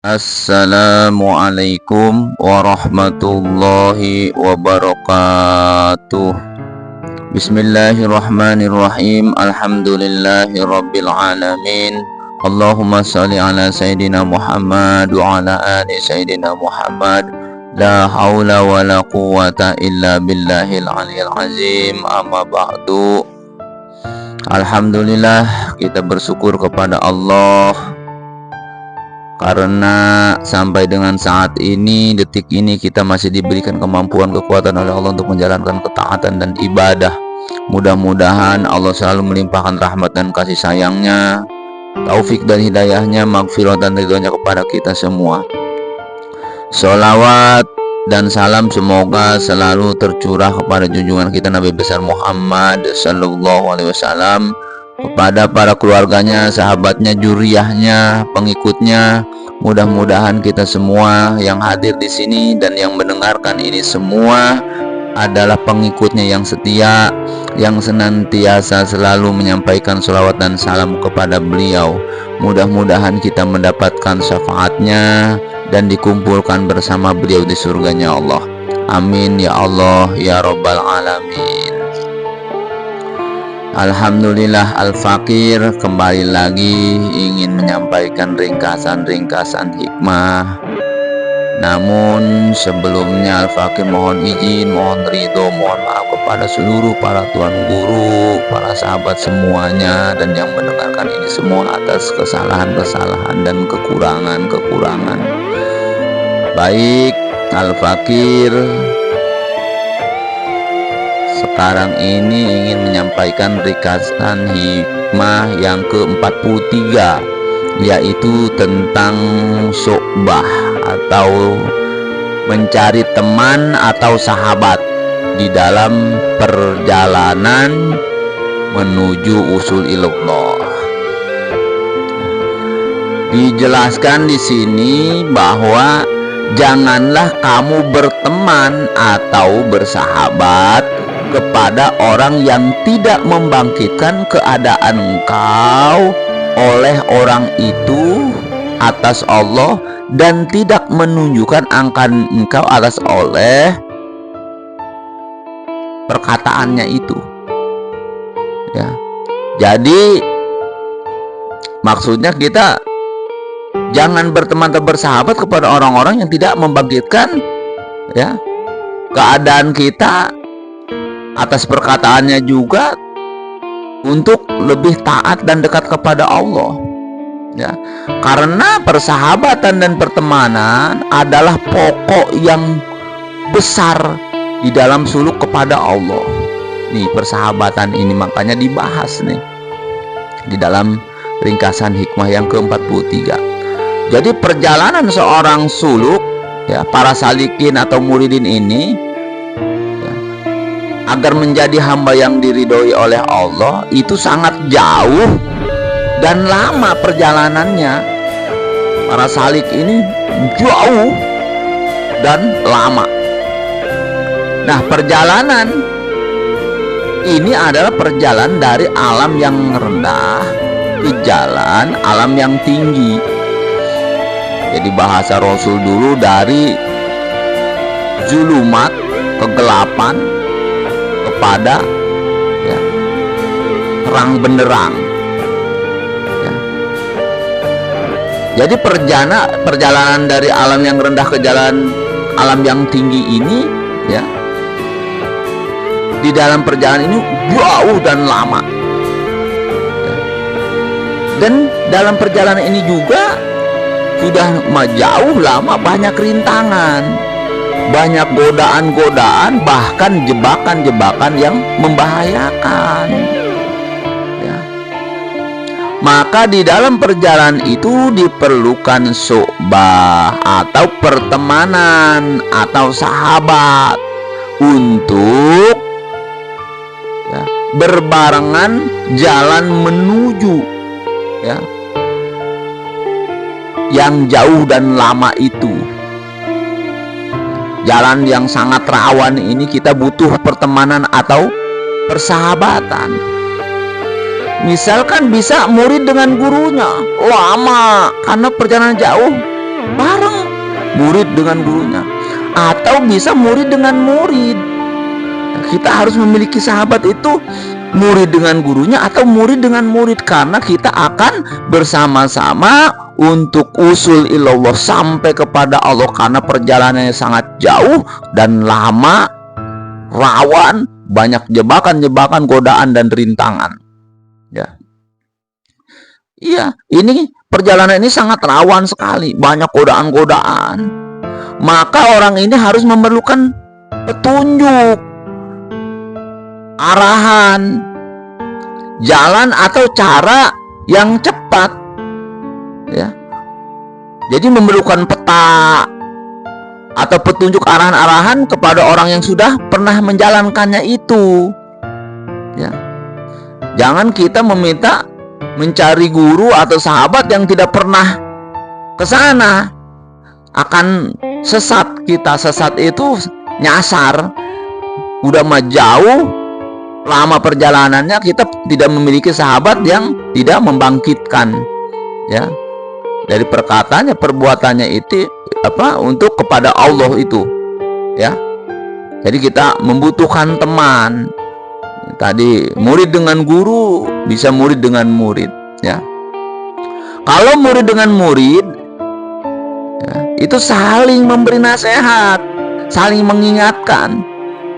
Assalamualaikum warahmatullahi wabarakatuh. Bismillahirrahmanirrahim. Alhamdulillahi rabbil alamin. Allahumma salli ala Sayyidina Muhammad wa ala ali Sayyidina Muhammad. La haula wa la quwwata illa billahil aliyil azim. Amma ba'du. Alhamdulillah, kita bersyukur kepada Allah karena sampai dengan saat ini, detik ini, kita masih diberikan kemampuan, kekuatan oleh Allah untuk menjalankan ketaatan dan ibadah. Mudah-mudahan Allah selalu melimpahkan rahmat dan kasih sayangnya, taufik dan hidayahnya, maghfirah dan ridhonya kepada kita semua. Sholawat dan salam semoga selalu tercurah kepada junjungan kita Nabi besar Muhammad sallallahu alaihi wasallam, kepada para keluarganya, sahabatnya, juriyahnya, pengikutnya. Mudah-mudahan kita semua yang hadir di sini dan yang mendengarkan ini semua adalah pengikutnya yang setia, yang senantiasa selalu menyampaikan sholawat dan salam kepada beliau. Mudah-mudahan kita mendapatkan syafaatnya dan dikumpulkan bersama beliau di surganya Allah. Amin ya Allah ya Rabbal alamin. Alhamdulillah, Al-Fakir kembali lagi ingin menyampaikan ringkasan-ringkasan hikmah. Namun sebelumnya Al-Fakir mohon izin, mohon ridho, mohon maaf kepada seluruh para tuan guru, para sahabat semuanya, dan yang mendengarkan ini semua atas kesalahan-kesalahan dan kekurangan-kekurangan. Baik, Al-Fakir sekarang ini ingin menyampaikan ringkasan hikmah yang ke-43, yaitu tentang syu'bah atau mencari teman atau sahabat di dalam perjalanan menuju usul ilallah. Dijelaskan di sini bahwa janganlah kamu berteman atau bersahabat kepada orang yang tidak membangkitkan keadaan engkau oleh orang itu atas Allah dan tidak menunjukkan angkan engkau atas oleh perkataannya itu, ya. Jadi maksudnya kita jangan berteman atau bersahabat kepada orang-orang yang tidak membangkitkan, ya, keadaan kita atas perkataannya juga untuk lebih taat dan dekat kepada Allah, ya. Karena persahabatan dan pertemanan adalah pokok yang besar di dalam suluk kepada Allah. Nih, persahabatan ini makanya dibahas nih di dalam ringkasan hikmah yang ke-43. Jadi perjalanan seorang suluk, ya, para salikin atau muridin ini, agar menjadi hamba yang diridhoi oleh Allah, itu sangat jauh dan lama perjalanannya. Para salik ini jauh dan lama. Nah, perjalanan ini adalah perjalanan dari alam yang rendah ke jalan alam yang tinggi. Jadi bahasa Rasul dulu dari zulumat, kegelapan, kepada, ya, terang benderang, ya. Jadi perjalanan dari alam yang rendah ke jalan alam yang tinggi ini, ya, di dalam perjalanan ini jauh dan lama, ya. Dan dalam perjalanan ini juga sudah jauh lama banyak rintangan, banyak godaan-godaan, bahkan jebakan-jebakan yang membahayakan, ya. Maka di dalam perjalanan itu diperlukan syu'bah atau pertemanan atau sahabat untuk, ya, berbarengan jalan menuju, ya, yang jauh dan lama itu. Jalan yang sangat rawan ini kita butuh pertemanan atau persahabatan. Misalkan bisa murid dengan gurunya lama karena perjalanan jauh, bareng, murid dengan gurunya, atau bisa murid dengan murid. Kita harus memiliki sahabat itu murid dengan gurunya atau murid dengan murid, karena kita akan bersama-sama untuk usul ilallah sampai kepada Allah, karena perjalanannya sangat jauh dan lama, rawan, banyak jebakan-jebakan, godaan dan rintangan. Ya. Iya, ini perjalanan ini sangat rawan sekali, banyak godaan-godaan. Maka orang ini harus memerlukan petunjuk, arahan, jalan atau cara yang cepat. Ya. Jadi memerlukan peta atau petunjuk, arahan-arahan kepada orang yang sudah pernah menjalankannya itu. Ya. Jangan kita mencari guru atau sahabat yang tidak pernah ke sana, akan sesat kita. Sesat itu nyasar, udah mah jauh, lama perjalanannya, kita tidak memiliki sahabat yang tidak membangkitkan, ya, dari perkataannya, perbuatannya itu untuk kepada Allah itu, ya. Jadi kita membutuhkan teman. Tadi murid dengan guru, bisa murid dengan murid, ya. Kalau murid dengan murid, ya, itu saling memberi nasihat, saling mengingatkan,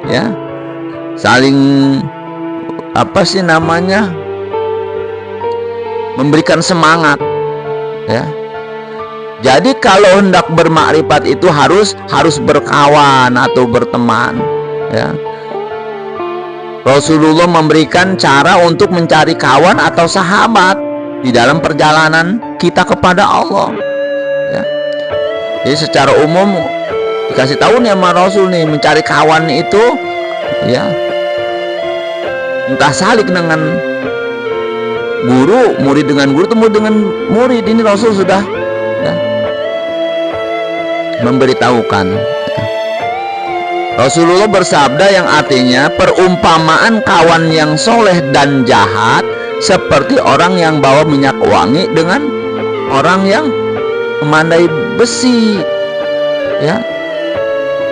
ya, saling memberikan semangat, ya. Jadi kalau hendak bermakrifat itu harus berkawan atau berteman, ya. Rasulullah memberikan cara untuk mencari kawan atau sahabat di dalam perjalanan kita kepada Allah, ya. Jadi secara umum dikasih tahu nih sama Rasul nih, mencari kawan itu, ya, entah salik dengan guru, murid dengan guru, temu dengan murid. Ini Rasul sudah, ya, memberitahukan. Rasulullah bersabda yang artinya, perumpamaan kawan yang soleh dan jahat seperti orang yang bawa minyak wangi dengan orang yang memandai besi, ya.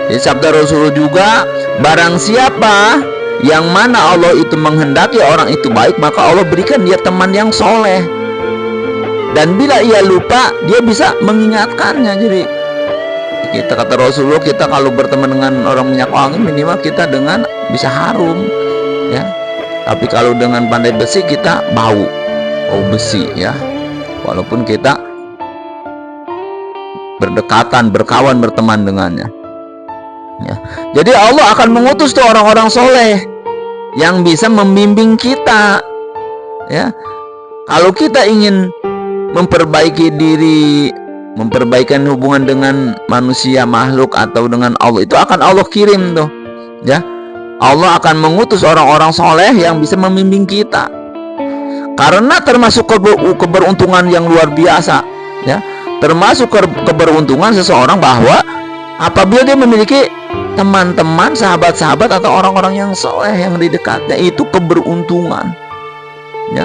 Jadi sabda Rasulullah juga, barang siapa yang mana Allah itu menghendaki orang itu baik, maka Allah berikan dia teman yang soleh, dan bila ia lupa dia bisa mengingatkannya. Jadi kita, kata Rasulullah, kita kalau berteman dengan orang minyak wangi, minimal kita dengan bisa harum, ya. Tapi kalau dengan pandai besi, kita bau besi, ya. Walaupun kita berdekatan, berkawan, berteman dengannya, ya. Jadi Allah akan mengutus tuh orang-orang soleh yang bisa membimbing kita, ya. Kalau kita ingin memperbaiki diri, memperbaikan hubungan dengan manusia, makhluk, atau dengan Allah, itu akan Allah kirim tuh, ya. Allah akan mengutus orang-orang soleh yang bisa membimbing kita, karena termasuk keberuntungan yang luar biasa, ya. Termasuk keberuntungan seseorang bahwa apabila dia memiliki teman-teman, sahabat-sahabat, atau orang-orang yang soleh yang di dekatnya, itu keberuntungan, ya.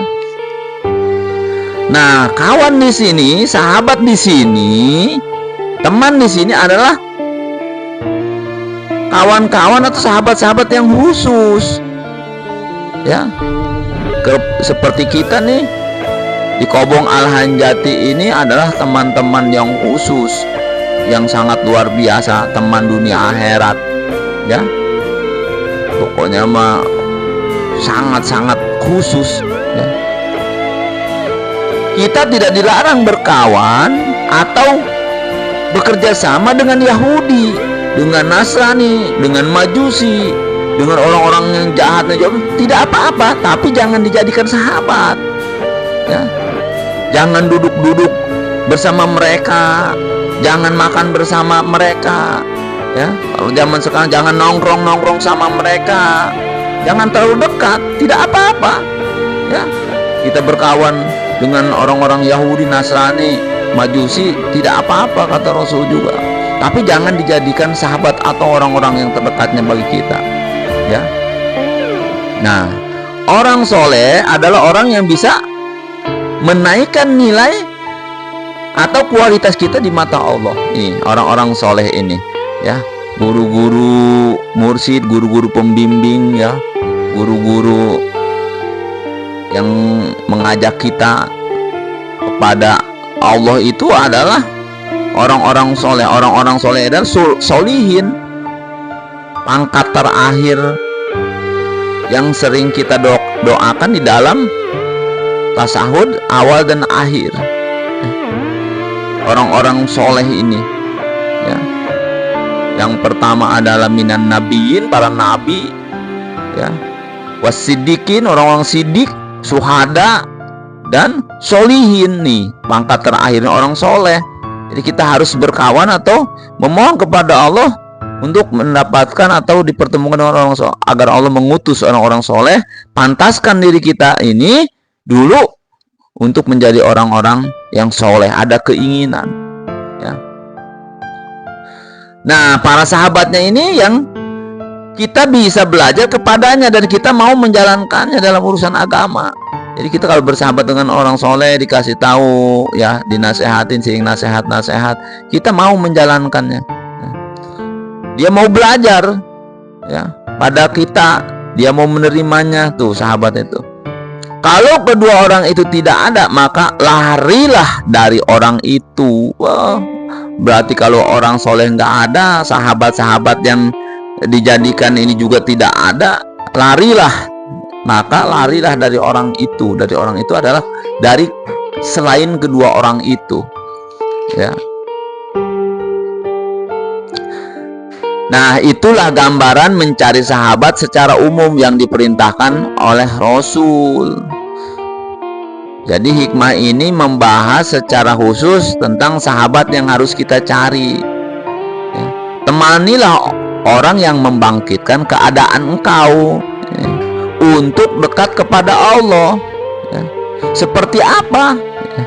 Nah, kawan di sini, sahabat di sini, teman di sini adalah kawan-kawan atau sahabat-sahabat yang khusus, ya. Seperti kita nih di Kobong Al-Hanjati ini adalah teman-teman yang khusus, yang sangat luar biasa, teman dunia akhirat, ya. Pokoknya mah sangat-sangat khusus, ya. Kita tidak dilarang berkawan atau bekerja sama dengan Yahudi, dengan Nasrani, dengan Majusi, dengan orang-orang yang jahat, tidak apa-apa, tapi jangan dijadikan sahabat, ya. Jangan duduk-duduk bersama mereka, jangan makan bersama mereka, ya. Kalau zaman sekarang jangan nongkrong sama mereka, jangan terlalu dekat, tidak apa-apa, ya. Kita berkawan dengan orang-orang Yahudi, Nasrani, Majusi, tidak apa-apa, kata Rasul juga. Tapi jangan dijadikan sahabat atau orang-orang yang terdekatnya bagi kita, ya. Nah, orang soleh adalah orang yang bisa menaikkan nilai atau kualitas kita di mata Allah. Ini orang-orang soleh ini, ya, guru-guru mursyid, guru-guru pembimbing, ya, guru-guru yang mengajak kita kepada Allah itu adalah orang-orang soleh. Orang-orang soleh adalah solihin, pangkat terakhir yang sering kita doakan di dalam tasahud awal dan akhir. Orang-orang soleh ini, ya, yang pertama adalah minan nabiyyin, para nabi, ya, wasiddiqin, orang-orang sidik, suhada, dan solihin. Nih pangkat terakhir orang soleh. Jadi kita harus berkawan atau memohon kepada Allah untuk mendapatkan atau dipertemukan dengan orang soleh, agar Allah mengutus orang-orang soleh. Pantaskan diri kita ini dulu untuk menjadi orang-orang yang soleh, ada keinginan, ya. Nah, para sahabatnya ini yang kita bisa belajar kepadanya dan kita mau menjalankannya dalam urusan agama. Jadi kita kalau bersahabat dengan orang soleh, dikasih tahu, ya, dinasehatin, sehingga nasihat, kita mau menjalankannya. Dia mau belajar, ya, pada kita, dia mau menerimanya. Tuh sahabat itu. Kalau kedua orang itu tidak ada, maka larilah dari orang itu. Wah, berarti kalau orang soleh nggak ada, sahabat-sahabat yang dijadikan ini juga tidak ada, larilah. Maka larilah dari orang itu. Dari orang itu adalah dari selain kedua orang itu, ya. Nah, itulah gambaran mencari sahabat secara umum yang diperintahkan oleh Rasul. Jadi hikmah ini membahas secara khusus tentang sahabat yang harus kita cari, ya. Temanilah orang yang membangkitkan keadaan engkau, ya, untuk dekat kepada Allah, ya. Seperti apa, ya,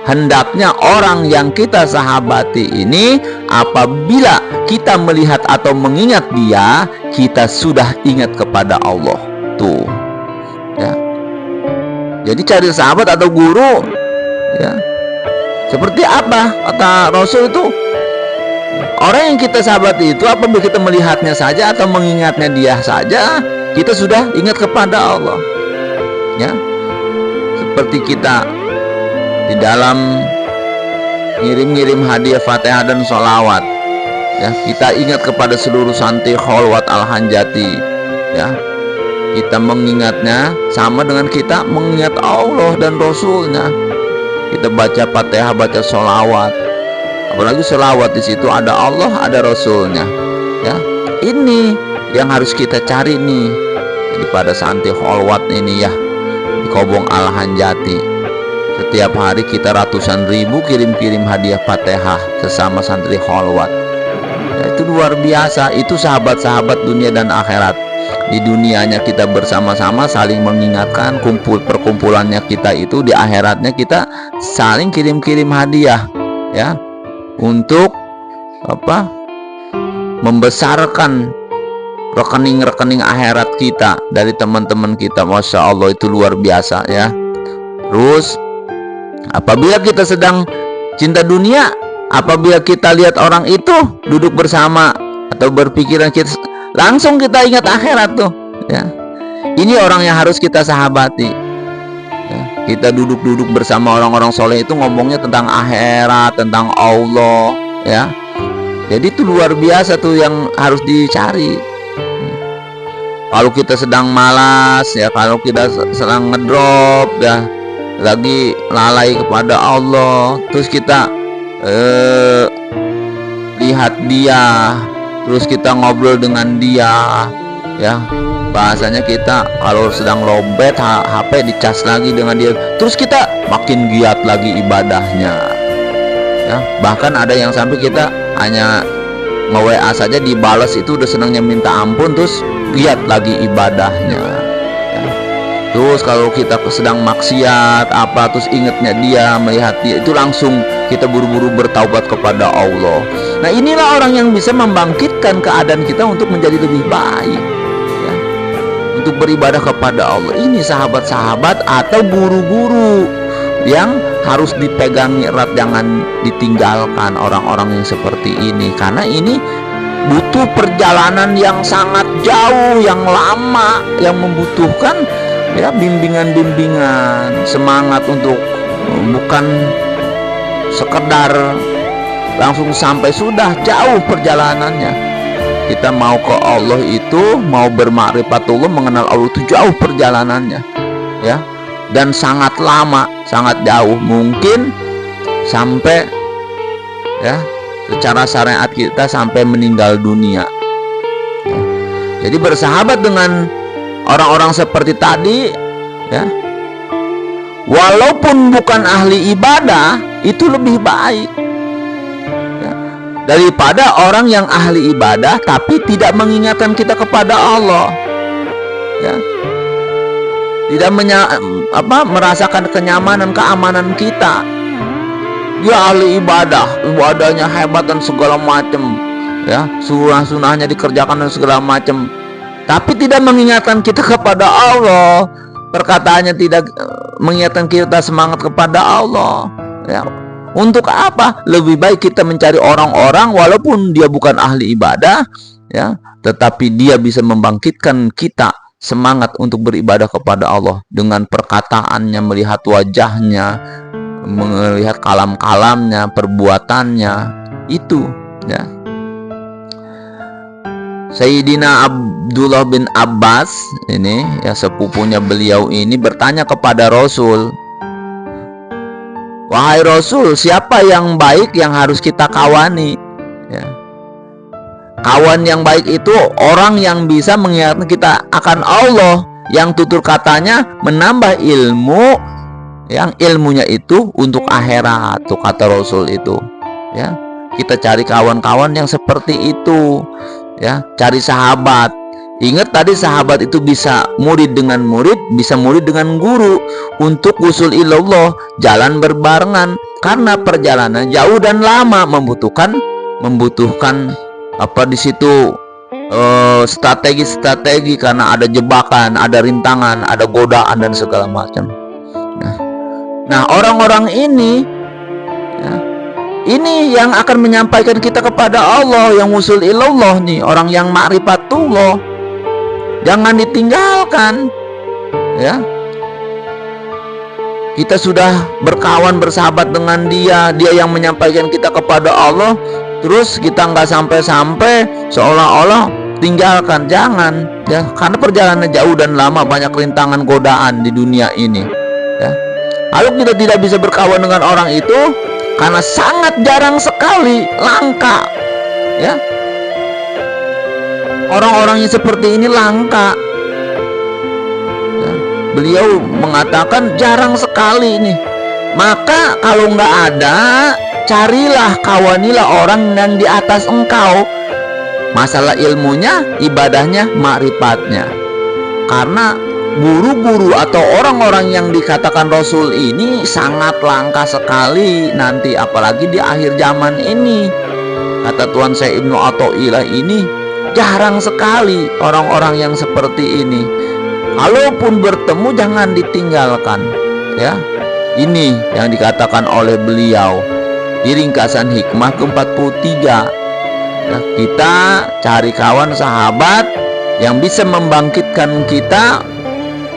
hendaknya orang yang kita sahabati ini, apabila kita melihat atau mengingat dia, kita sudah ingat kepada Allah. Tuh, ya. Jadi cari sahabat atau guru, ya, seperti apa kata Rasul itu, orang yang kita sahabati itu apabila kita melihatnya saja atau mengingatnya dia saja, kita sudah ingat kepada Allah, ya. Seperti kita di dalam ngirim-ngirim hadiah Fatihah dan sholawat, ya, kita ingat kepada seluruh santri kholwat Al-Hanjati, ya. Kita mengingatnya sama dengan kita mengingat Allah dan Rasulnya. Kita baca Fatihah, baca sholawat, apalagi sholawat, di situ ada Allah, ada Rasulnya, ya. Ini yang harus kita cari nih. Jadi pada santri kholwat ini, ya, di Kobong Al-Hanjati, setiap hari kita ratusan ribu kirim-kirim hadiah Fatihah sesama santri kholwat, ya, itu luar biasa. Itu sahabat-sahabat dunia dan akhirat. Di dunianya kita bersama-sama saling mengingatkan, perkumpulannya kita itu di akhiratnya kita saling kirim-kirim hadiah, ya, untuk apa? Membesarkan rekening-rekening akhirat kita dari teman-teman kita. Masya Allah, itu luar biasa, ya. Terus apabila kita sedang cinta dunia, apabila kita lihat orang itu duduk bersama atau berpikiran, kita langsung kita ingat akhirat tuh, ya. Ini orang yang harus kita sahabati, ya. Kita duduk-duduk bersama orang-orang soleh itu ngomongnya tentang akhirat, tentang Allah, ya. Jadi itu luar biasa tuh yang harus dicari. Kalau kita sedang malas, ya, kalau kita sedang ngedrop, ya, lagi lalai kepada Allah, terus kita lihat dia, terus kita ngobrol dengan dia, ya, bahasanya kita kalau sedang lobet HP dicas lagi dengan dia, terus kita makin giat lagi ibadahnya, ya. Bahkan ada yang sampai kita hanya nge-WA saja dibalas itu udah senangnya minta ampun, terus giat lagi ibadahnya, ya. Terus kalau kita sedang maksiat apa, terus ingatnya dia, melihat dia, itu langsung kita buru-buru bertaubat kepada Allah. Nah, inilah orang yang bisa membangkitkan keadaan kita untuk menjadi lebih baik, ya, untuk beribadah kepada Allah. Ini sahabat-sahabat atau guru-guru yang harus dipegangi erat, jangan ditinggalkan orang-orang yang seperti ini, karena ini butuh perjalanan yang sangat jauh, yang lama, yang membutuhkan ya bimbingan-bimbingan, semangat untuk bukan sekedar langsung sampai, sudah jauh perjalanannya. Kita mau ke Allah itu, mau bermakrifatullah, mengenal Allah itu jauh perjalanannya ya, dan sangat lama, sangat jauh, mungkin sampai ya secara syariat kita sampai meninggal dunia ya. Jadi bersahabat dengan orang-orang seperti tadi ya, walaupun bukan ahli ibadah, itu lebih baik ya, daripada orang yang ahli ibadah tapi tidak mengingatkan kita kepada Allah ya, tidak merasakan kenyamanan, keamanan kita. Dia ahli ibadah, ibadahnya hebat dan segala macam ya, sunah-sunahnya dikerjakan dan segala macam, tapi tidak mengingatkan kita kepada Allah, perkataannya tidak mengingatkan kita semangat kepada Allah ya. Untuk apa? Lebih baik kita mencari orang-orang walaupun dia bukan ahli ibadah ya, tetapi dia bisa membangkitkan kita semangat untuk beribadah kepada Allah dengan perkataannya, melihat wajahnya, melihat kalam-kalamnya, perbuatannya itu ya. Sayyidina Abdullah bin Abbas ini ya, sepupunya beliau ini bertanya kepada Rasul, "Wahai Rasul, siapa yang baik yang harus kita kawani?" Ya. Kawan yang baik itu orang yang bisa mengingatkan kita akan Allah, yang tutur katanya menambah ilmu, yang ilmunya itu untuk akhirat, tuh kata Rasul itu ya. Kita cari kawan-kawan yang seperti itu ya, cari sahabat. Ingat tadi, sahabat itu bisa murid dengan murid, bisa murid dengan guru, untuk usul ilallah, jalan berbarengan, karena perjalanan jauh dan lama membutuhkan apa di situ strategi, karena ada jebakan, ada rintangan, ada godaan dan segala macam. Nah, orang-orang ini ya, ini yang akan menyampaikan kita kepada Allah, yang usul ilallah nih, orang yang ma'rifatullah. Jangan ditinggalkan ya. Kita sudah berkawan, bersahabat dengan dia, dia yang menyampaikan kita kepada Allah, terus kita nggak sampai-sampai seolah-olah tinggalkan. Jangan ya, karena perjalanan jauh dan lama, banyak rintangan, godaan di dunia ini ya. Lalu kita tidak bisa berkawan dengan orang itu karena sangat jarang sekali, langka ya. Orang-orang yang seperti ini langka ya. Beliau mengatakan jarang sekali nih. Maka kalau nggak ada, carilah, kawanilah orang yang di atas engkau, masalah ilmunya, ibadahnya, ma'rifatnya. Karena guru-guru atau orang-orang yang dikatakan Rasul ini sangat langka sekali nanti, apalagi di akhir zaman ini. Kata Tuan saya Ibnu Athaillah, ini jarang sekali orang-orang yang seperti ini. Kalaupun bertemu, jangan ditinggalkan ya. Ini yang dikatakan oleh beliau di ringkasan hikmah ke-43 ya, kita cari kawan, sahabat yang bisa membangkitkan kita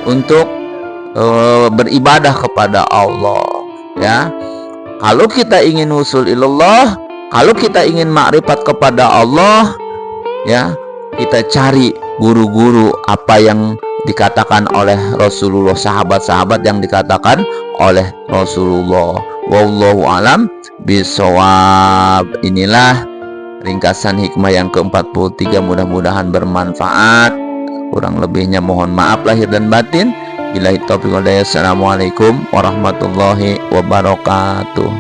untuk beribadah kepada Allah ya. Kalau kita ingin usul ilallah, kalau kita ingin makrifat kepada Allah ya, kita cari guru-guru apa yang dikatakan oleh Rasulullah, sahabat-sahabat yang dikatakan oleh Rasulullah. Wallahu alam bisawab. Inilah ringkasan hikmah yang ke-43, mudah-mudahan bermanfaat. Kurang lebihnya mohon maaf lahir dan batin. Billahi taufiq wal hidayah. Assalamualaikum warahmatullahi wabarakatuh.